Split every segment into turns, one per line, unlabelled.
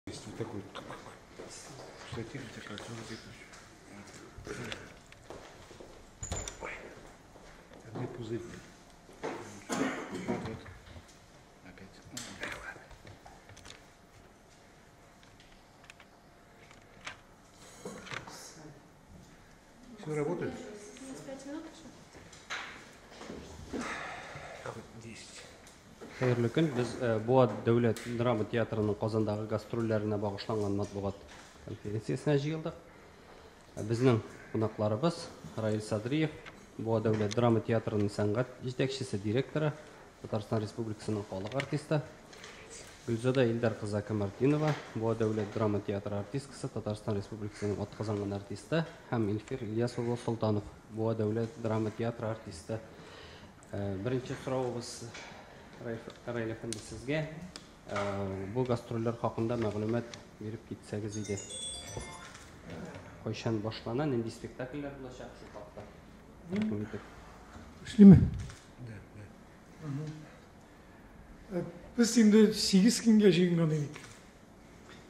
Есть вот такой, штатив, такая тоже. Ой, одни пузыри. Вот. Опять. Все работает?
5 минут еще.
10.
Hayırlı gün. Biz Boğaz Devlet Drama Tiyatro'nun Kazan'dagi gastrollerine bağışlangan matbuat konferensiyasına jığıldık. Bizning qonaqlarimiz Rail Sadriyev, Boğaz Devlet Drama Tiyatro'nun san'at yetakchisi direktori, Tatariston Respublikasining xalq artisti Gulzoda Eldar qizi Kamartinova, Boğaz Devlet Drama Tiyatro artistkasi, Tatariston Respublikasining ot qozongan artisti, ham Ilfir Ilyasova Sultanov, Boğaz Devlet Drama Tiyatro artisti. Birinchi so'rovimiz Rail efendi sizga bu gastroller haqida ma'lumot berib ketsangiz edi. Qo'yshan boshlanan endi spektakllar bo'lacak shu haqda.
Şli mi?
Да.
Biz şimdi 8 günge jığıngan edik.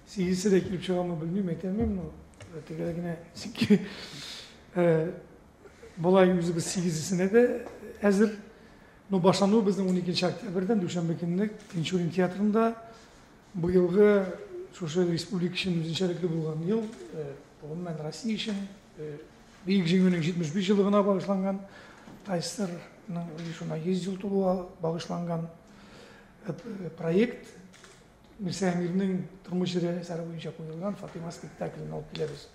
8'si de kilip çığamı bilmeyeyim, etemeyim ama tekrarına çünkü bolay yüzü biz 8'sine de hazır no başlanıyor bizden 12. Oktyabir'den Duşanbe günü Tinçurin Tiyatro'nda bu yılғы Şoşu Respublik için üzünçelikli bulgan yıl Bulunmen Россия için Büyük Jingönün 75 yılına bağışlangan Taysır'ın şuna 100 yıl toluğa bağışlangan proyekt Mirsa Emir'nin turmuşu eseri boyunca koyulgan Fatima spektaklini alıp geliriz.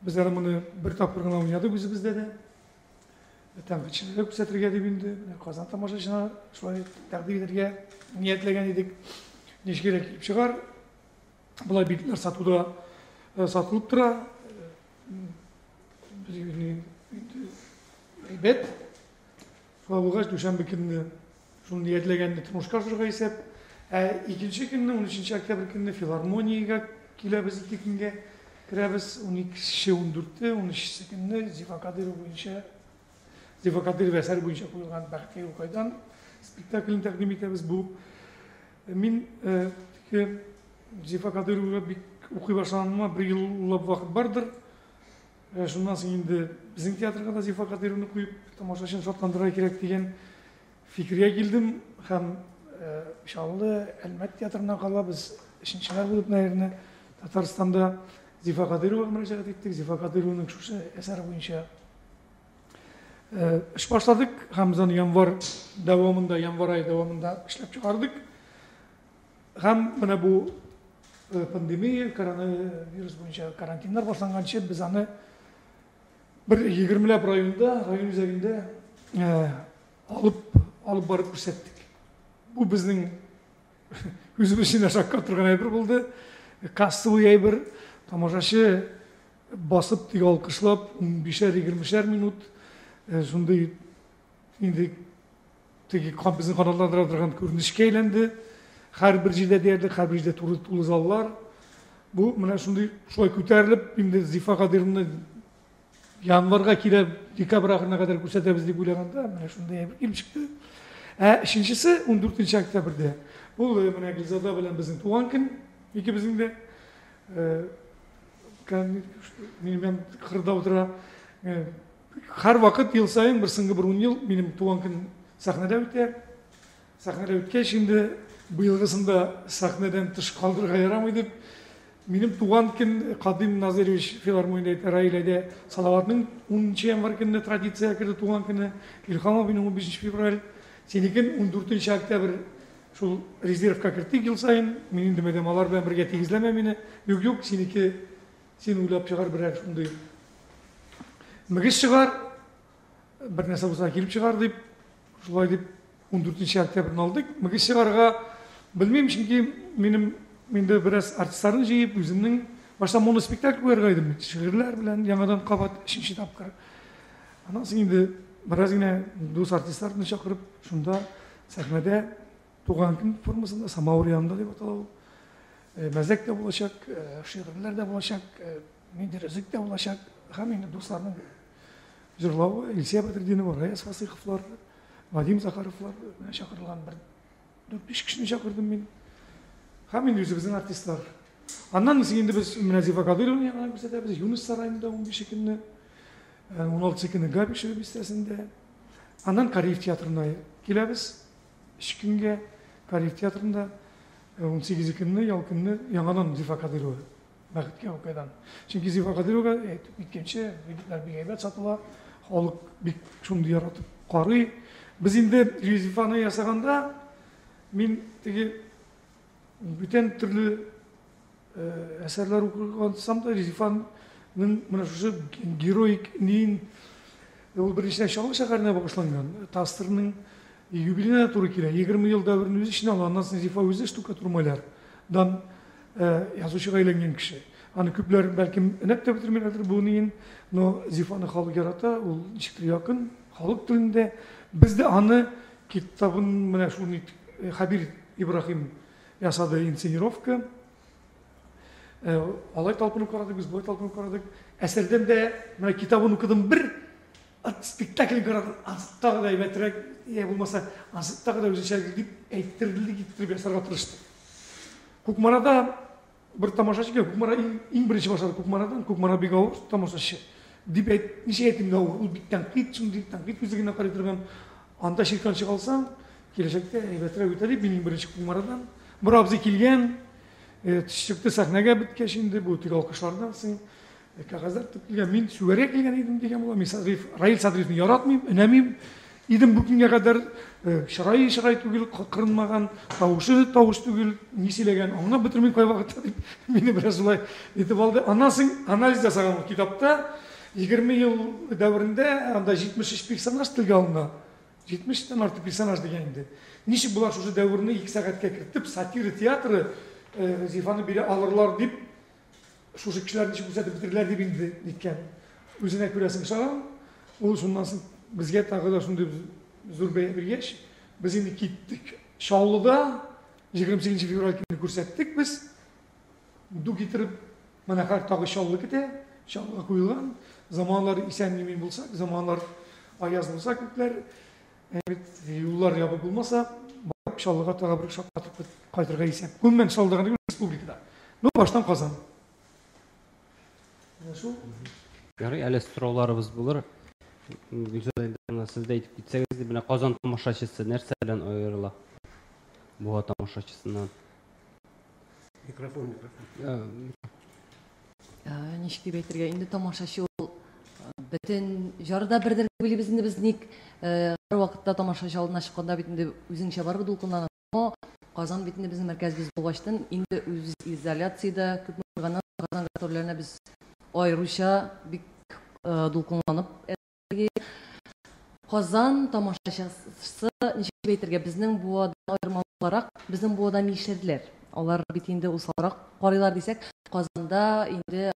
Bizler bunu bir tapırgına oynadık bizde de. Tanqidçilere ko'rsatilgan deb endi Qozon tomoshabini shulay taqdim etishga niyatlagan edik. Necha kerak kelib chiqar. Bular biletlar sotuvda sotilib tura. Ribet. Şolagach Dushanbe kuni shuni niyatlaganda turmushga oshirishga esab, ikkinchi kunni 13 oktyabr kuni filarmoniyaga kelamiz, ikki kunga kiramiz. 12 14'te 13 kuni Zifa Kadirov bo'yicha Zifa Kadirov eseri boyunca koyulgan Baxtiye Ukay'dan spektaklini takdim etimiz bu. Min Zifa Kadirov'a bir okuy başlanma bir yılla vakit vardır. Şundan sonra şimdi bizim tiyatroda da Zifa Kadirov'unu koyup tamaşaçını şartlandırmaya gerek diyen fikriye geldim. Hem inşallah Elmet Tiyatro'ndan kala biz işinçiler bulup yerine Tataristan'da Zifa Kadirov'a müracaat ettik. Zifa Kadirov'un şu eseri boyunca iş başladık. Hem yanvar ayı devamında işlep çıkardık. Hem bana bu pandemi, koronavirüs boyunca karantinler başlangan için biz hani bir 20 rayon üzerinde alıp barıp gösterdik. Bu bizim yüzümüz için aşağı turgan ayıbır buldu. Kastı bu ayıbır tamaşaşı basıp diye alkışlap 15-20 minut şunday indi bizim kanallarda durgan görünüşke aylandı. Her bir jilde derdi, her bir jilde tulu zallar. Bu mana şunday şoy ko'tarilib, endi Zifa Kadirovni yanvarga kelib, dekabr oxirina qadar ko'rsatamiz deb o'ylaganda mana shunday bir kelib chiqdi. Ikkinchisi 14 oktyabrda. Bu mana Gulzoda bilan bizning tug'an kun, ikkimizning de men qirda o'tira her vakit yıl sayın bir sınırı bir 10 yıl benim tuğan gün sahnede öter. Sahnede ötke şimdi bu yılgısında sahneden dış kaldırığa yaramaydı. Benim tuğan gün Kadim Nazarevich Filarmoniyada Raile'de Salavat'ın 10. yanvar gününe tradisiya kirdi tuğan günü. İlham abinin 15 fevral. Senikin 14 oktyabr şu rezervka kirdik yıl sayın. Benim demedem alar ben birge tegizleme beni. Yok seniki sen uylap çıkar birer şunday. Mıgız çıkar, bir nese olsa gelip çıkar deyip, şulay deyip 14 oktyabr'ını aldık. Mıgız çıkarga bilmeyeyim çünkü mende biraz artistlerini jeyip, özümün başta monospektakl koyargaydım. Şiirler bilen yangadan kabat işinçi tapkır. Ondan sonra şimdi biraz yine dost artistlerini çakırıp, şunda sahnede tuğan gün formasında Samavur yanında deyip atalı. Mezek de bulaşak, şiirler de bulaşak, müzik de bulaşak. Hem yine dostlarının jırlağı, İlsiye Badirdinov, Rayas Fasıkhovlar, Vadim Zakharovlar çakırılan bir 4-5 kişini çakırdım ben. Hem yine yüzümüzün artistler. Аннан инде без Зифа Кадыровна яңа күрсәтәбез, Юнус сараенда 15 көнне, 16 көнне Габишева бистәсендә. Аннан Кариев театрына киләбез. 3 көнгә Кариев театрында 18 көнне, ял көнне яңадан Зифа Кадырова бәхеткә укыдан. Чөнки Зифа Кадырова иткенче билетлар бик әйбәт сатыла, халык бик шундый яратып карый. Без инде Зифаны ясаганда мин теге бүтән төрле әсәрләр укыгансам да Зифаның менә шушы героик нин ул беренче Чаллы шәһәренә багышланган. Тастрның юбилейына туры килә. 20 ел дәверен үз эченә алган. Аннан соң Зифа үзе штукатурмалардан язучыга әйләнгән кеше. Аны күпләр бәлкем энеп тә бетермәйләрдер бу нин, но Зифаны халык ярата, ул ничектер якын халык телендә. Без дә аны китабын менә шуны Хабир Ибрахим ясады инсценировка. Алай талпынып карадык, без болай талпынып карадык. Әсәрдән дә менә китабын укыдым, бер спектакль карадым. Ансыттагы да әйбәтрәк, я булмаса ансыттагы да үзенчәлекле дип әйттерделек иттереп ясарга тырышты. Кукмарада бер тамашачы килә, Кукмара иң беренче башлады Кукмарадан, Кукмара бик авыр тамашачы. Дип ничә әйтимгә авыр, ул бик тәнкыйть, шундый тәнкыйть күзлегенә карый торган. Анда ширкан чыгалсаң, киләчәктә әйбәтрәк үтә дип, минем беренче Кукмарадан бер абзый килгән. Чыкты сәхнәгә беткәч инде бу тик алкышлардан соң кәгазьләр типкән, мин сүгәргә килгән идем дигән була. Мин Раил Садриевны яратмыйм, өнәмим. Идем бу көнгә кадәр шырай түгел, кырынмаган, тавыш түгел, ни сөйләгән, аңлап бетермим кай вакытта дип мине бераз улай итеп алды. Аннан соң анализ ясаган китапта 20 ел дәверендә анда 73 персонаж телгә алынган. 70-тән артык персонаж дигән инде. Ничек булар шушы дәверне 2 сәгатькә кертеп, сатира театры Зифаны бирә алырлар дип, шушы кешеләр ничек күрсәтеп бетерделәр дип инде диткән. Үзенә күрәсең шаган, ул шуннан соң безгә тагы да шундый зур бәя биргәч, без инде киттек. Шаулыда 28 февраль көнне күрсәттек без. Ду китереп, менә һәр тагы шаулы китә, шаулыга куелган. Заманлар исән мин булсак, заманлар аяз булса күпләр, юллар ябык булмаса, шаулыга тагы бер шаккатып кайтырга исән. Күммен шаулыгы республикада. Ну, баштан Казан. Шу?
Ярый, әле сорауларыбыз булыр. Гүзәл, сез дә әйтеп китсәгез, менә Казан тамашачысы нәрсә белән аерыла? Бу тамашачысыннан.
Микрофон.
Ничек дип әйтергә, инде тамашачы ул бөтен жарда бердер билебез инде без ник һәр вакытта тамашачы алдына чыкканда бит инде үзеңчә барып дулкынлана. Казан бит инде безнең мәркәзебез булгачтан инде үз изоляциядә күп булганнан Казан гастрольләренә без аеруча бик дулкынланып Казан тамашачысы ничек дип әйтергә, безнең бу аермаларак, безнең бу адам ишәрләр. Алар бит инде усалрак карыйлар дисәк, Казанда инде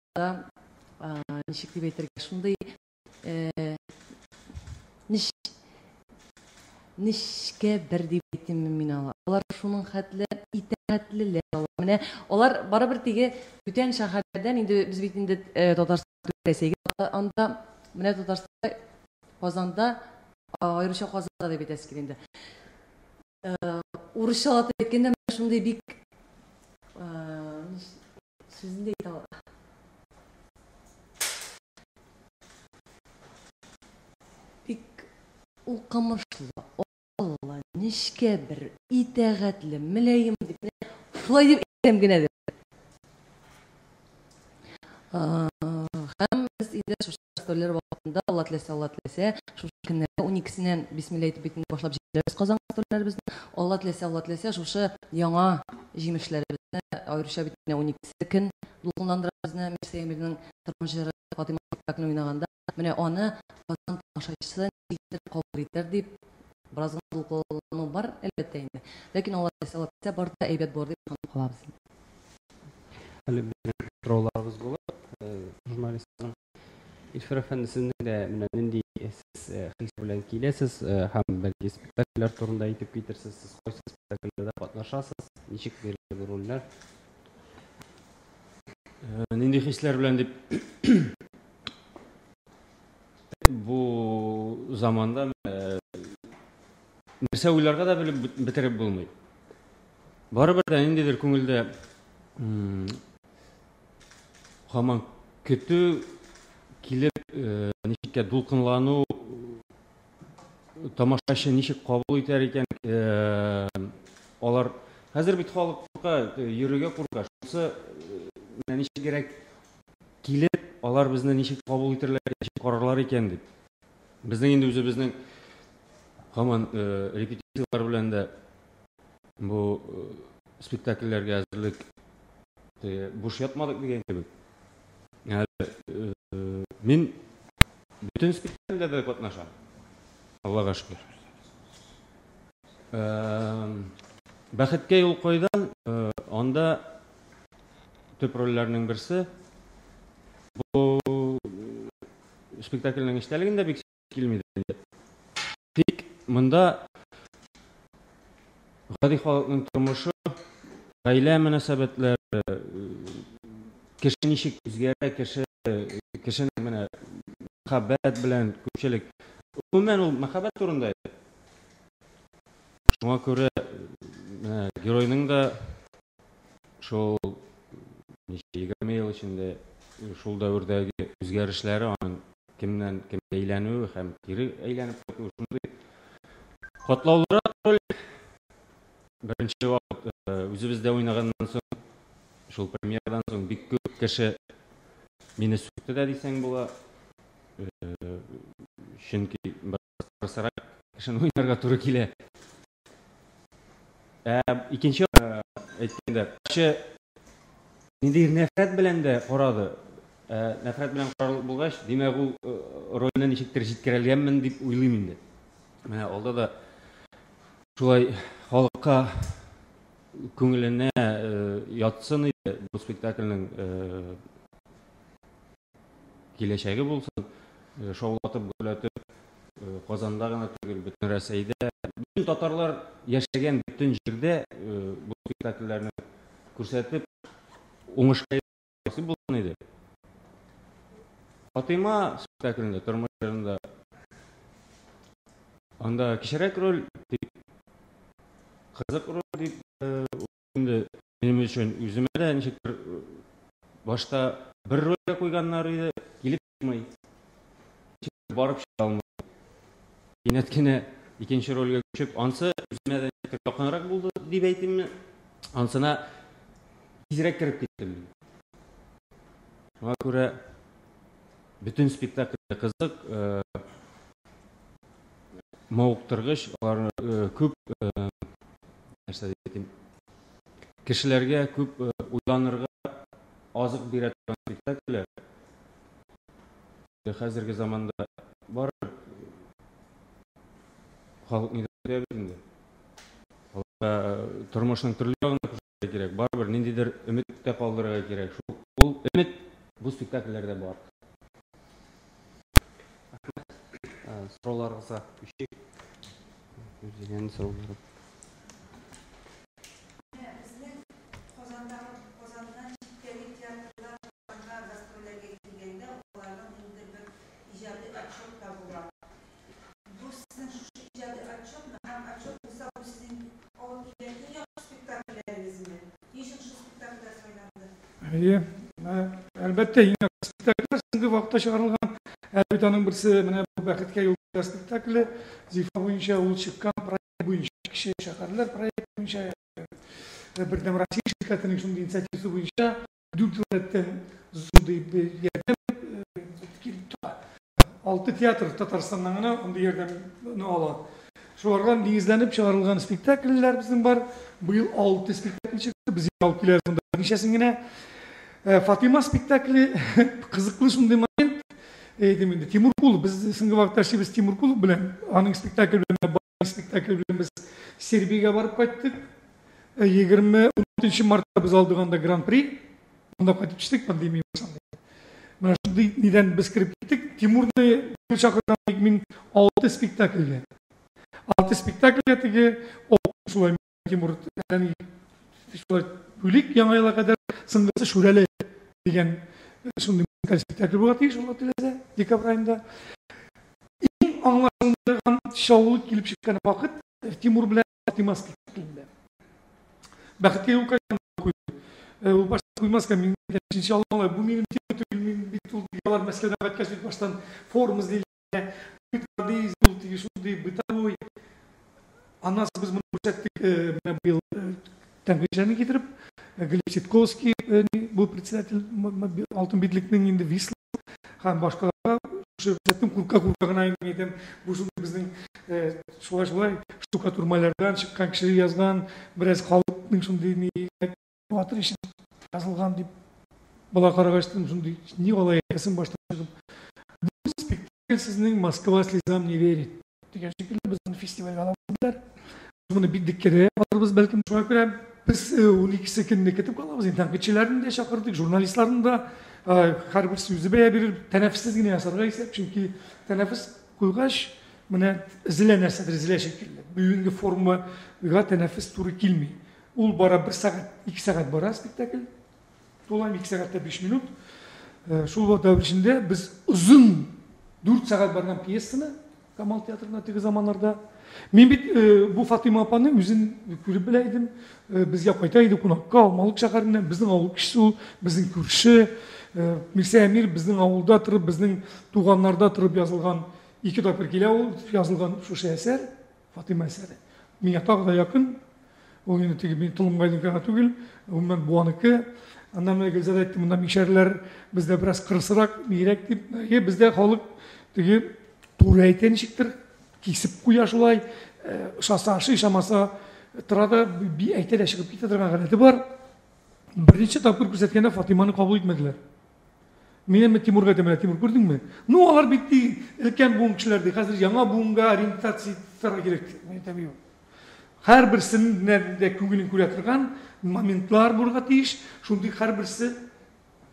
ничек дип әйтергә, шундый нишкә бер дип әйтим мин алар. Алар шуның хәтле итәгатьлеләр. Менә алар барыбер тиге бүтән шәһәрдән инде без бит инде Татарстан Рәсәйгә анда менә Татарстанда Казанда аеруча Казанда дип әйтәсе килә инде. Урысчалатып әйткәндә шундый бик сүзендә әйтә алар. Бик ул камышлы, Алла, нишкә бер итәгатьле, мөлаем дип, шулай дип әйтәм генә дип. Һәм без инде шушы гастрольләр вакытында Алла теләсә, шушы көннәрдә 12-сеннән бисмилла әйтеп бит башлап җибәрәбез Казан гастрольләребезне. Алла теләсә, шушы яңа җимешләребезне аеруча бит 12 көн дулкынландырабыз безне Мирсәя Әмирнең тормыш җыры Фатыйма спектаклен уйнаганда. Менә аны Казан тамашачысы кабул итәр дип бераз дулкынлану бар әлбәттә инде. Ләкин Алла теләсә барда әйбәт бар дип калабыз.
Әле сорауларыбыз булыр. Журналистларның Илфир әфәнде, сезнең дә менә нинди сез хис белән киләсез һәм бәлки спектакльләр турында әйтеп китерсез, сез кайсы спектакльләрдә катнашасыз, ничек бирелә бу рольләр?
Нинди хисләр белән дип бу заманда нәрсә уйларга да белеп бетереп булмый. Барыбер дә ниндидер күңелдә Хаман көтү килеп, ничеккә дулкынлану, тамашачы ничек кабул итәр икән, алар хәзер бит халыкка йөрергә курка. Шунысы ничек кирәк килеп, алар безне ничек кабул итерләр, ничек карарлар икән дип. Безнең инде үзебезнең хаман репетициялар белән дә бу спектакльләргә әзерлек буш ятмадык дигән кебек. Мин бүтән спектакльдә катнашам. Аллага шөкер. Бәхеткә юл куйдан, анда төп рольләрнең берсе бу спектакльнең эчтәлегендә бик килмәде. Тик монда гади халыкның тормышы, гаилә мөнәсәбәтләре, кеше ничек үзгәрә, кешенең менә мәхәббәт белән күпчелек, гомумән ул мәхәббәт турында. Шуңа күрә геройның да шул 20 ел эчендә шул дәвердәге үзгәрешләре, аның кемнән кем әйләнүе һәм кире әйләнеп кайтуы, шундый катлаулырак роль. Беренче вакыт үзебездә уйнаганнан соң, шул премьерадан соң бик күп кеше мине сүкте дә дисәң була. Чөнки барсарак кешене уйнарга туры килә. Икенче әйткәндә, кеше ниндидер нәфрәт белән дә карады. Нәфрәт белән карарлык булгач, димәк ул рольне ничектер җиткерелгәнмен дип уйлыйм инде. Менә алда да шулай халыкка күңеленә ятсын иде бу спектакльнең киләчәге булсын. Шаулатып, гөрләтеп, Казанда гына түгел, бөтен Рәсәйдә, бөтен татарлар яшәгән бөтен җирдә бу спектакльләрне күрсәтеп, уңышка ирешә булсын иде. Фатыйма спектакльендә, тормышында анда кичерәк роль, кызык роль дип, инде минем өчен үземә дә ничектер башта бер рольгә куйганнар иде, килеп чыкмый. Барып чыга алмый. Кинәт кенә икенче рольгә күчеп, ансы үземә дә якынрак булды дип әйтимме, ансына тизрәк кереп киттем. Шуңа күрә бөтен спектакль кызык, мавыктыргыч, алар күп нәрсә дип, кешеләргә күп уйланырга азык бирә торган спектакльләр. Хәзерге заманда бар халык нидә инде. Тормышның төрле ягын күрсәтергә кирәк, барыбер ниндидер өмет тә калдырырга кирәк. Ул өмет бу спектакльләрдә бар.
Сорауларыгызга күчик. Үзенең сораулары.
Әлбәттә, иң спектакльләр соңгы вакытта чыгарылган. Әлбәттә, аның берсе менә бу бәхеткә юл спектакле, Зифа буенча ул чыккан проект буенча кеше шәһәрләр проект буенча бердәм Россия ширкәтенең шундый инициативасы буенча дәүләттән зундый ярдәм килеп тора. 6 театр Татарстаннан гына андый ярдәмне ала. Шуларга нигезләнеп чыгарылган спектакльләр безнең бар. Быел 6 спектакль чыкты. Без алып киләбез монда. Ничәсен генә Фатыйма спектакле кызыклы шундый момент. Әйтим, Тимур Кулов, без соңгы вакытта без Тимур Кулов белән, аның спектакль белән, спектакль белән без Сербиягә барып кайттык. 26 мартта без алдык анда гран-при. Монда кайтып төштек пандемия башланды. Менә шундый нидән без кирип киттек. Тимурны чакырган мин 6 спектакльгә. 6 спектакльгә теге шулай Тимур яни шулай бүлик яңа елга кадәр сыңгысы Шүрәле дигән шундый спектакль була тиеш, ул теләсә декабрь айында. Иң аңлашылмаган шоу килеп чыккан вакыт Тимур белән Фатыйма спектаклендә. Бәхеткә юл куйды. Ул башта куймаска, мин иншалла бу минем Алар Мәскәүдән кайткач бит баштан форум излиләр. Битардиз, бултыгы шундый бытовой. Аннан без моны күрсәттек, менә быел тәнкыйтьләрне китереп, Глеб Ситковский, бу председатель Алтын битликнең инде Висла һәм башкаларга күрсәттем, курка гына әйтәм, бу шундый безнең шулай штукатурмалардан чыккан кеше язган, бераз халыкның шундый театр өчен язылган дип бала карагачтым, шундый ни алай ясын баштан чыгып. Бу спектакль сезнең Москва слезам не верит дигән шикелле безнең фестивальгә алалар. Моны бик керә, аларбыз бәлкем шуңа күрә biz 12 günde ketip kalabız. Tənqidçilərini də çağırdık, jurnalistlərini də hər birisi yüzü bəyə bir tənəffüssiz yine yasarğa isə. Çünki tənəffüs qoyğaş mənə zilə nərsədir, zilə şəkildə. Bugünkü forma tənəffüs turu kilmi. Ol bara 1 saat, 2 saat bara spektakl. Dolayım 2 saatte 5 minut. Şul vaxt içində biz uzun 4 saat bargan piyesini Kamal Teatrı'na teki zamanlarda. Мен бит бу Фатима апаны үзен күреп белә идем. Безгә кайта иде кунакка, Алмалык шәһәреннән, безнең авыл кешесе ул, безнең күрше. Мирсә Әмир безнең авылда торып, безнең туганнарда торып язылган 2 тапкыр килә ул язылган шушы әсәр, Фатима әсәре. Миңа тагы да якын. Ул инде теге мин Тылымгайдың түгел, мен буаныкы. Аннан мен Гөлзәдә әйттем, монда мишәрләр бездә бераз кырысрак, мирәк дип, бездә халык теге туры әйтә ничектер. Кисіп қоя шулай, шасашы, шамаса, тұрада bir әйтеле шығып кете тұрған ғалеті бар. Бірінші тапқыр көрсеткенде Фатиманы қабыл етмеділер. Мен Тимурға демелі, Тимур көрдің ме? Ну, олар бітті, үлкен буын кішілерді, қазір жаңа буынға ориентация тұтарға керек. Hər бірісінің де көңілін көре тұрған моментлар бұрға тиіш, шунды hər бірісі,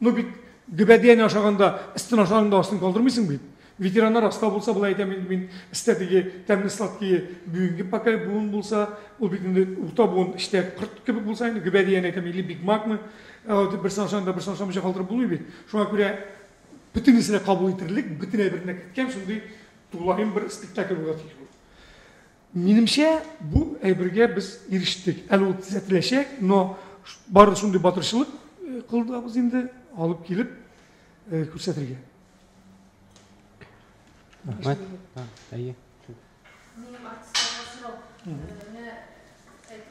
ну, бит, гүбәдейін ашағанда, істін ашағанда астын қалдырмайсың бит. Ветеранlar hasta bulsa bulay demin istediği temel slatki büyüğü pakay buğun bulsa o bitinde uta buğun işte 40 gibi bulsa yine gübediye ne temeli Big Mac mı bir sanatçı bir kaldırıp buluyor bir. Şuna göre bütün isine kabul ettirlik bütün evrene ketken şimdi tuğlayın bir spektakl uğratıyor. Menimçe bu evrege biz eriştik. El düzeltilecek. No barı şimdi batırışılık kıldı biz şimdi alıp gelip kürsütürge.
Rahmat. İyi.
Benim artistlerle sıra. Ne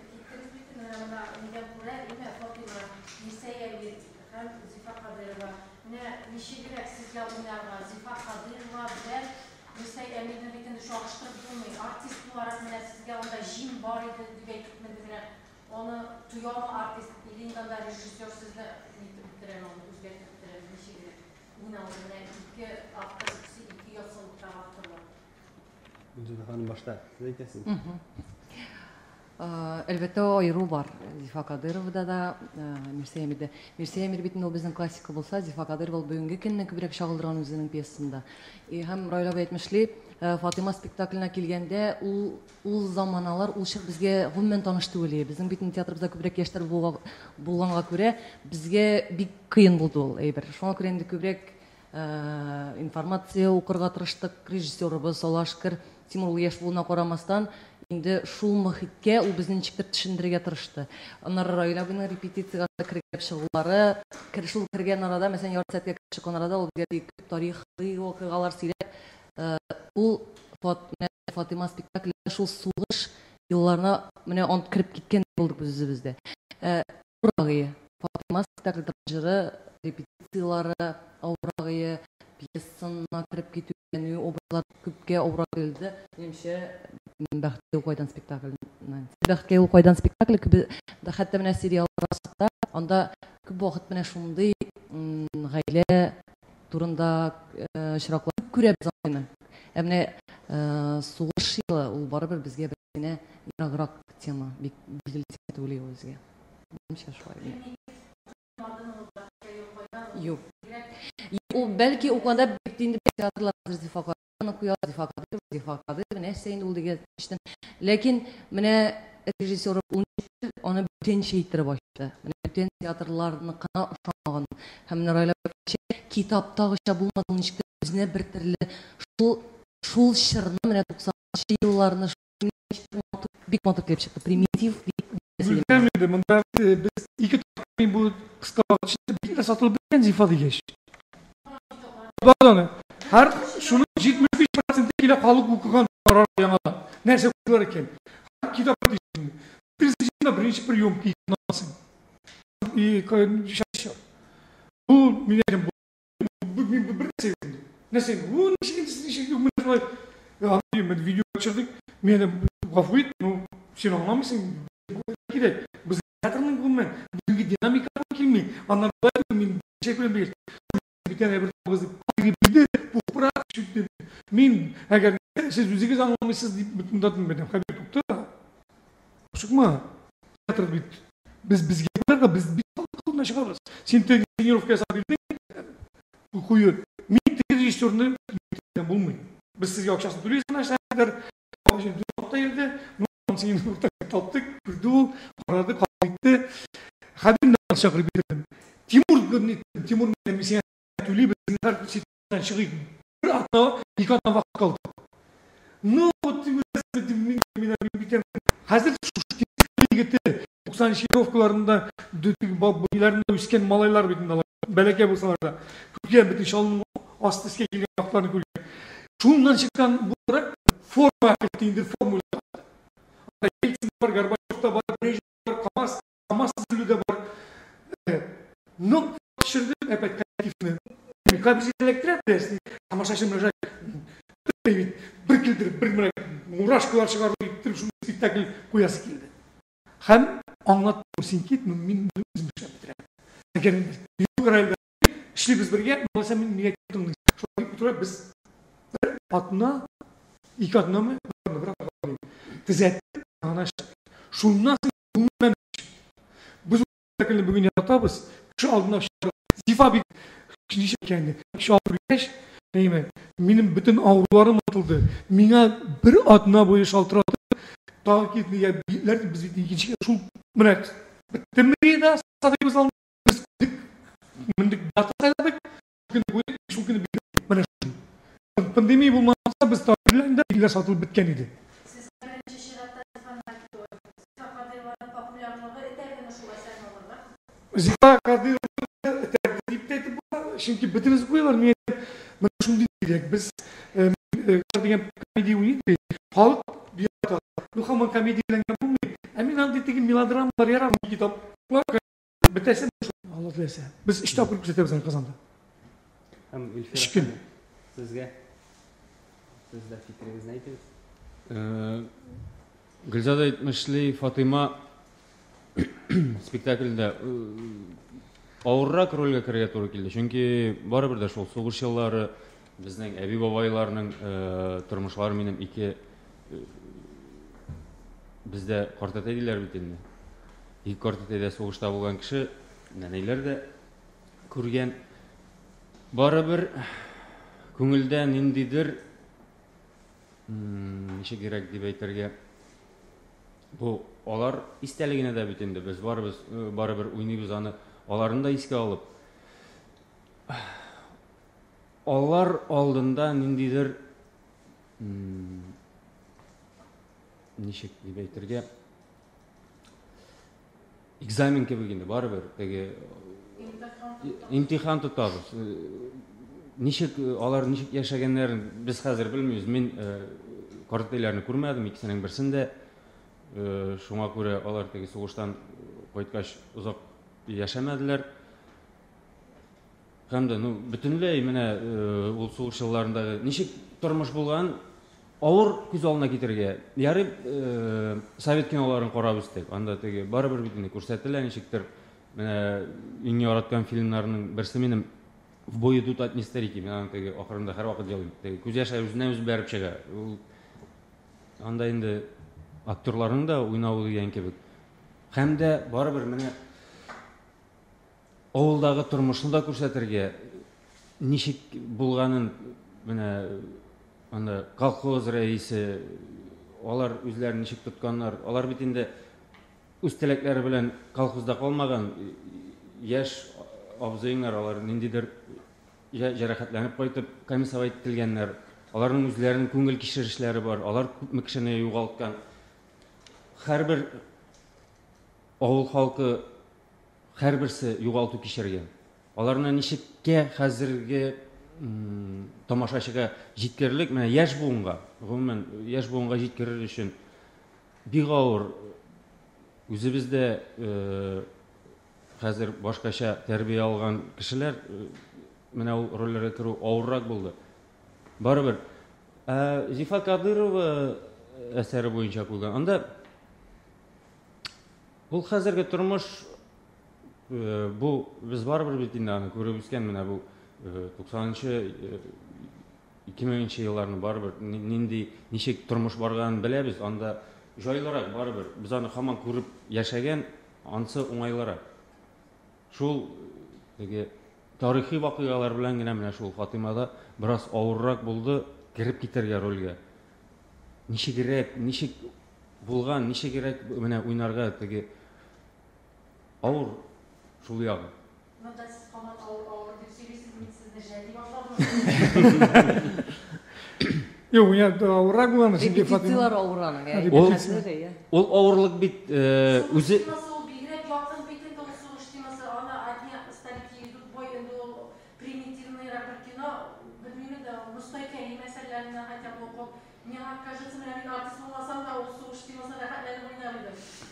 gittiniz bütün yanında ne buraya ne Fatima, liseye bir hem Zifa Kadirova, ne nişigire siz yazımlar var, Zifa Kadirova ve liseye emirden bütün şu akıştırıp durmayın. Artist olarak ne siz yanında jim var idi diye gitmedi bile. Onu tuyor mu artist, ilinden de rejisör sizle bitiren onu, üzerinde bitiren nişigire. Buna ne iki hafta
Hanım başta siz aytasın.
Elbette o ayrı var. Zifa Kadırov'da da Mirse Emir'de. Mirse Emir biten o bizden klasika bolsa, Zifa Kadırov bugünkü kendine kübrek şağıldıran özünün piyasında. Hem Rayla Beytmişli Fatima spektakline kelgende ul zamanalar ul şık bizge gümmen tanıştı öyle. Bizim biten teatrımızda kübrek yaşlar bulğanğa göre bizge bir kıyın buldu ol. Şuna göre indi kübrek informatsiya оқырға тырыштык, режиссерыбыз Солашкыр Тимур ул яш булуына карамастан инде шул мөхиткә ул безне ничектер төшендерергә тырышты. Аннары Райлабының репетицияга кергән чыгулары, шул кергән арада, мәсәлән, ярты сәткә чыккан арада ул бигрәк тарихи вакыйгалар сөйләп, ул Фатима спектакле шул сугыш елларына менә анд кирип киткән булдык без үзебездә. Фатима спектакле тырыжыры, репетициялары Avrağıya piyasasına kırıp gittiğini, obrazlar küpke obrağ geldi. Nemşe Bəxtə Qoydan spektaklindən. Bəxtə Qoydan spektakli ki, hatta mənə seriallar asıqda, onda küp vaxt mənə şunday gaylə turunda şiraklar körəb zamanı. Əmnə soğuş yılı, ol barabir bizge bir yarağıraq tema, bilgili tema tövləyə özgə. Nemşe şuay. Yok. O belki o kadar bittiğinde teatrlar Zifa Kadir ne sen oldu geçtin. Lakin mene rejissör ona bütün şeyleri başladı. Mene bütün teatrlarını kana uşağın. Hem Rayla kitapta işte bulmadığın işte bizne bir türlü şul şırını mene 90 yıllarını bir motor klip çıktı. Primitif
Bilmem bunda biz iki tane bu kısa vakit bir de satılıp bir Zifa diye. Badаны. Her şunun 75% ile kalıp okugan karar yanada. Nerse okuyorlar ekan. Kitap diyeceğim. Birinci bir yom ki nasıl? Bu minerim bu bir sevdim. Ne sevdim? Bu ben video açırdık. Mene gafuyt. Sen anlamışsın. Gide. Biz teatrның bunmen. Bugün dinamika kilmi. Anlar min çekilen bir. Bir tane bir kızı bildi. Bu bırak çünkü min eğer siz müziği anlamışsınız deyip bütün dadım benim. Haber tuttu. Çıkma. Teatr bit. Biz yapar da biz koluna çıkarız. Sen trenirovkaya sabildin. Bu kuyu. Min rejissörünü bulmayın. Biz sizge akşasını төлейсің aşağıdır. Nokta yerde. Senin nokta tattık. Kurdu. Aradı. Kalktı. Hadim de şakır bitirdim. Timur mesela tülü bizim her şeyden çıkıyor. Bir atma, iki atma vakit kaldı. Ne oldu? Biten. Hazır şu gitti. 90 şirovkalarında ilerinde üsken malaylar bitinde alır. Beleke bulsalar da. Türkiye bütün şalının astı iske gelen yaklarını görüyor. Şundan çıkan bu olarak forma ettiğindir formülü. Yeltsin var, Gorbaçov'da var, Brejnev var, Kamas de var. Ne şirdi hep kolektifini. Kalbisi elektrik dersi. Ama şaşırma şaşırma. Bir kildir, bir mürek. Muraşkılar çıkardı, ittirip şunu spektakl koyası geldi. Hem anlatmışsın ki, min bizim şey bitirem. Eğer büyük arayla işli biz birge, malasa min niye gittim. Şöyle bir tura biz atına, iki atına mı? Bırak bakalım. Tizet, anaş. Şundan sonra ben biz spektaklini bugün yaratabiliriz. Şu aldığında zifa bir kişi kendi. Şu ağrıyaş, neyime? Benim bütün ağrılarım atıldı. Mina bir atına boyu şaltıradı. Takip diye bilirler biz ikinci şu bırak. Temriye de satayımız aldık. Biz mindik data sayladık. Şu gün bir bana pandemi bulmazsa biz tabilerinde bilgiler satılıp bitken idi.
Siz birinci şiratta Zifa Kadirovan'ın popülerliği eterden şu eser olurlar.
Zifa Kadirovan'ı eterden bu çünkü bütünüz koyuyorlar. Ben şunu diyecek biz kardiyen komedi uyuydu. Halk bir hata. Bu hemen komediyle yapılmıyor. Emin anlattığım melodramalar yarar mı kitap? Bitersen Allah bilese. Biz işte okuyup gösteririz kazandı.
Hem Ülfer
Şükür.
sizge sizde fikriniz neydi?
Gülzada aytmışlı Fatıma spektaklьde ağırrak rolga kirge to'g'ri keldi. Chunki baribir de şol so'g'ish yillari bizning abi boboylarining turmushlari mening ikki bizde qartataydilar bit endi. İlk qartatayda so'g'ishda bo'lgan kishi nanalar da ko'rgan baribir ko'ngilda nindidir necha kerak deb aytarga bu olar istaligini de bit endi biz baribir o'ynaymiz ani onların da eski alıp onlar aldığında nindidir nişek gibi aytırga egzamin kebeginde baribir tege imtihan tutamiz nişek onlar nişek yaşaganlarini biz hozir bilmiyoruz men kortaylarni ko'rmadim ikkisining birisinde şuna göre onlar tege so'g'ishdan qaytgach uzoq yaşamadılar. Hem de bütünlüğü mene ul soğuş yıllarında nişik turmuş bulgan ağır göz alına getirge. Yarı Sovet kinoların qarabızdık. Anda tege baribir bitini ko'rsatdilar nişiktir. Mene eng yaratgan filmlarning birisi menim в бой идут одни старики. Men tege oxirida har vaqt joyim. Tege ko'z yoshi o'zidan o'zi berib chiqa. Anda endi aktyorlarning da o'ynab degan kebek. Hamda baribir mene Oğuldağı turmuşunu da ko'rsatirga nişik bulganın mene anda kolxoz reisi olar özlerini nişik tutkanlar olar bitinde öz tilekleri bilen kolxozda kalmagan yaş abzayınlar olar nindidir jarohatlanıp qaytib komissiya etilganlar olarning özlerinin ko'ngil kişirişleri var olar ko'pmi kishini yo'qotgan har bir oğul halkı her birisi yo'qoltib kechirgan. Ularni nishikka hozirgi тамашачыга җиткерлек, менә яшь буынга, гомумән яшь буынга җиткерер өчен бик авыр. Үзебездә хәзер башкача тәрбия алган кешеләр менә ул рольләргә керү авыррак булды. Барыбер Зифа Кадырова әсәре буенча куйган. Анда ул хәзерге тормыш бу без барыбер бит инде аны күреп үскән менә бу 90-нчы 2000-нче елларны барыбер нинди ничек тормыш барганын беләбез. Анда җайлырак барыбер. Без аны һаман күреп яшәгән, ансы уңайлырак. Шул теге тарихи вакыйгалар белән генә менә шул Фатимада бераз авыррак булды кирип китәргә рольгә. Ничек булган, ничегрәк менә уйнарга теге авыр шул ягы.
Монда сез һаман авыр дип сөйлисез, мин сезне жәли башладым.
Yok ya avrak bulanır şimdi
Репетициялар
Fatıma.
ауыраны.
Ул авырлык бит үзе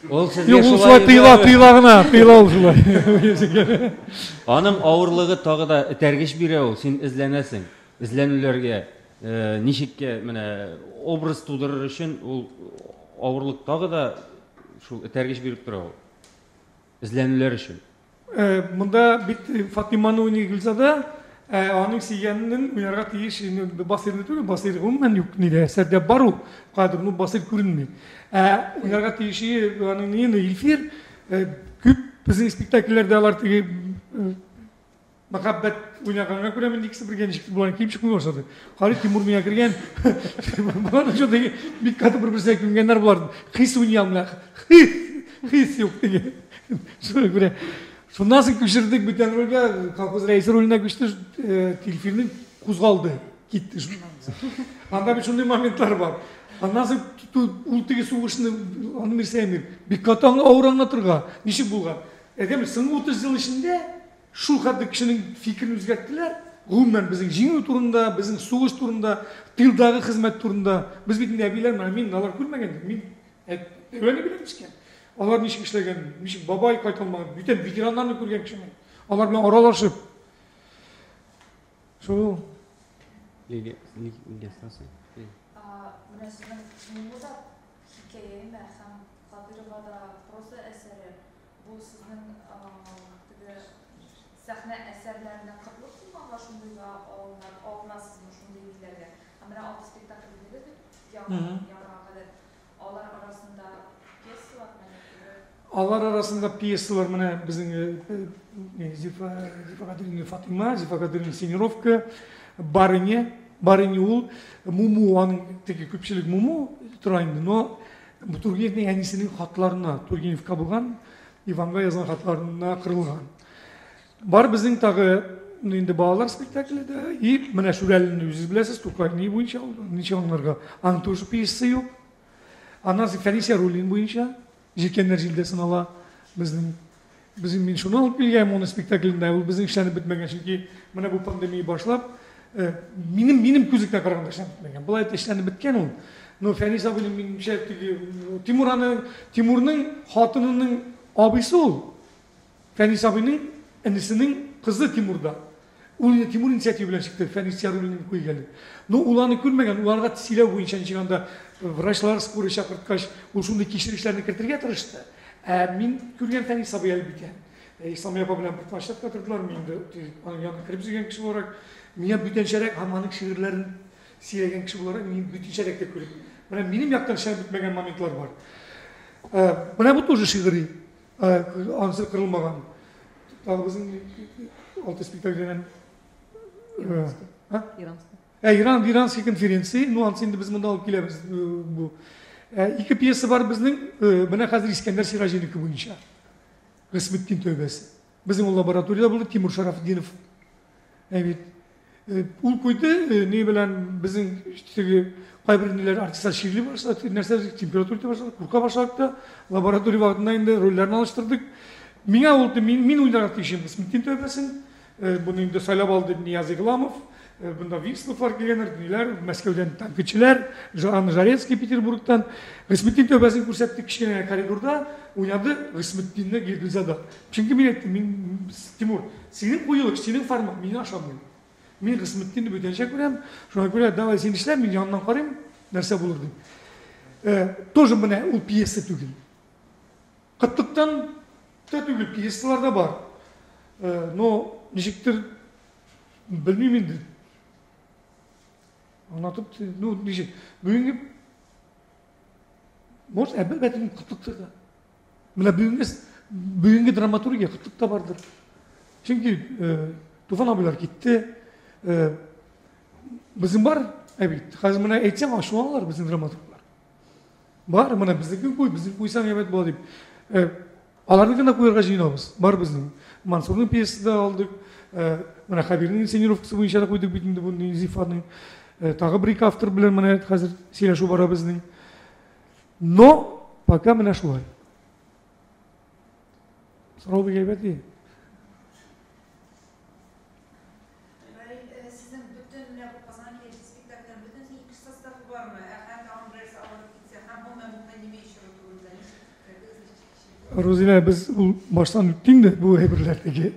ул сезгә
Yok şulay tıyla ol şulay.
Аның авырлыгы тагы да этәргеч бирә ул, син эзләнәсең. Эзләнүләргә ничеккә менә образ тудырыр өчен ул авырлык тагы да шул этәргеч биреп тора ул. Эзләнүләр өчен.
Bunda bir Fatima'nı oynayılsa da onun siyanının uyanığa tiyiş basirinde tutuyor, basir umman yok nile, serde baru kadronu basir görünmüyor. Uyanığa tiyişi onun neyine ilfir, küp bizim spektaküllerde alartı Makabbet oynayacağına göre ben ikisi bir gençlik bulan kim çıkmıyor ortada. Halit Timur Miya girgen, bana şu dedi bir katı bir birsek güngenler bulardı. His oynayamlar, his yok dedi. Şöyle göre. Şu nasıl küçürdük bir tane rolga, kalkız reisi rolüne güçtü, tilfirinin kuzgaldı, gitti şundan. Anda bir şunday momentler var. Nasıl ultigi soğuşunu onu bir sevmir. Bir katan ağır anlatırga, nişi bulgan. Edemir, sınıf 30 yıl içinde şu kadar kişinin fikrini özgerttiler. Gümmen bizim jingü turunda, bizim soğuş turunda, tildağı hizmet turunda, biz bitin nebiler men nalar görmegendik. Men öyle bilemişken. Onlar nişik işlegen, nişik babayı kaytalmagan, bütün veteranlarını görgen kişi. Onlar bilen aralaşıp. Şu.
Mine sizin Mumuda hikayeyi hem Kadırova'da proza eseri bu sizin sahne eserlerine katılıp mı şundayla olmazsınız mı şundaylarga? Ama altı spektakl dedi yavra kadar. Onlar arasında piyesi var mı?
Onlar arasında piyesi var mı? Bizim Zifa Kadir'in Fatima, Zifa Kadir'in Sinirovka, Barınya ul, Mumu, onun teki köpçülük Mumu turayındı. No, bu Turgenev'in enisinin hatlarına, Turgenev kabulgan, Ivan'a yazan hatlarına kırılgan. Var bizim tağı, indi bağlar spektaklede, iyi, mene şurelini yüzüz bilesiz, Turkayni boyunca oldu. Niçin onlarga antoşu piyesi yok. Anası Felicia rolün boyunca, Jirkenler Jildesin ala, bizim min şunu alıp bilgeyim onun spektaklinde, bizim işlerini bitmegen, çünkü mene bu pandemiyi başlap, benim gözükte kararında işlerini bitmegen. Bulay da işlerini bitken ol. No Felicia benim şey Timur'un hatınının abisi ol. Felicia benim annesinin kızı Timur'da. Timur inisiyatifi bilen çıktı. Felicia rolünün koyu geldi. No ulanı görmegen, ulanıga silah boyunca çıkanda Vraçlar skoru şakırtkaş, şunday kişilik işlerini kirtirge tırıştı. Min görgen Felicia beyel biten. İslam yapabilen bir başlat katırdılar mı indi? Onun yanına kirip zügen kişi olarak, minye bütün şerek, hamanın şiirlerin siyegen kişi olarak, minye bütün şerekte körüp. Benim yaktan şer bitmegen momentler var. Bana bu tozu şiiri, ansır kırılmagan. Tabi bizim altı spektaklerin... İranski konferansı, nuansında biz bunu alıp geliriz bu. İki piyesi var bizden, bana hazır İskender Sirajiniki boyunca. Kısmettin tövbesi. Bizim o laboratuvarda buldu Timur Şarafuddinov. Evet. Ul koydu, ne bilen bizim işte kaybırınlar artistler şiirli başladı, nerede temperatürde başladı, kurka başladı da laboratuvar vaktinde indi rollerini alıştırdık. Mina oldu, min oynarak işim kısmettin tövbesin. Bunu indi Saylab aldı Niyazi Gılamov. Bunda Винсловлар келгендер, нелер, Мәскәүдән танкчылар, Жарецкий Петербургтан, Гысметтин төбәсен күрсәтте кичкенә коридорда, уйнады Гысметтинне Гелгизада. Чөнки мин әйттем, мин Тимур, синең куелык, синең формат, мин ашамыйм. Мин Гысметтинне бүтәнчә күрәм, шуңа күрә давай син эшлә, мин янынан карыйм, нәрсә булыр дим. Тоже менә ул пьеса түгел. Кытлыктан да түгел, пьесалар да бар. Но ничектер белмим инде. Anlatıp, ne diyecek? Может, elbette kıtlıktır da. Bugünkü dramaturgiya kıtlıkta vardır. Çünkü Tufan abiler gitti. Bizim var, evet. Hazır bana etsem aşuanlar bizim dramaturglar. Var, bana bizdeki koy, bizim koysan evet bu deyip. Alarını da koyarga jıynabız. Var bizim. Mansur'un piyesi de aldık. Bana Habir'in senyorovkası bu inşallah koyduk bitindi bunun Zifa'nın. Тағы бір екі автор білен мына қазір сөйлесу бара біздің. Но пока мына шулай. Сұрау бек әйбәт ей.
Sizin bütün Kazan Kelisi spektaklerin bütün iki sastafı var mı? Hem Andres alıp gitse hem bu memnuniyet işi otururlar.
Rozina biz baştan üttün de bu hebirlerdeki.